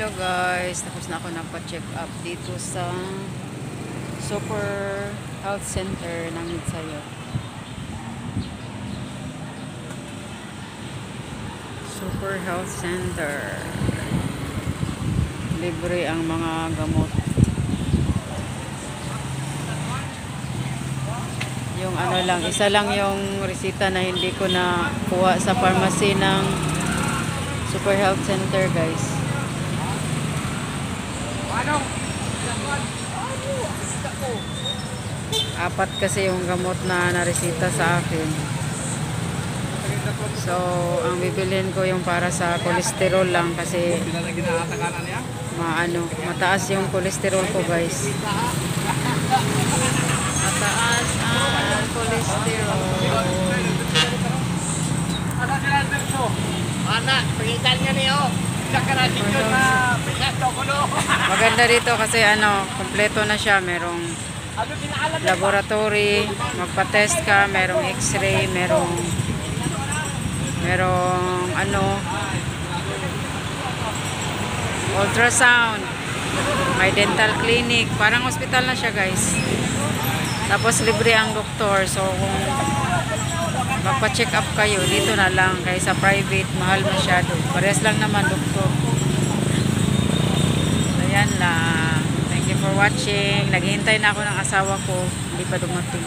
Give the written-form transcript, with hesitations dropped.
Hello guys, tapos na ako nagpa-check up dito sa Super Health Center ng Midsayo. Super Health Center. Libre ang mga gamot. Yung ano lang, isa lang yung resita na hindi ko na kuha sa pharmacy ng Super Health Center guys. Apat kasi yung gamot na naresita sa akin. So, ang bibilhin ko yung para sa cholesterol lang kasi mataas yung cholesterol ko guys. Mataas ang cholesterol. Pagitan niya niyo. Maganda dito kasi kompleto na siya. Merong laboratory, magpa-test ka, merong x-ray, merong ultrasound, may dental clinic, parang hospital na siya guys. Tapos libre ang doktor. So kung magpa-check up kayo, dito na lang kaysa private, mahal masyado. Parehas lang naman doktor. So yan lang. Thank you for watching. Naghihintay na ako ng asawa ko, hindi pa dumating.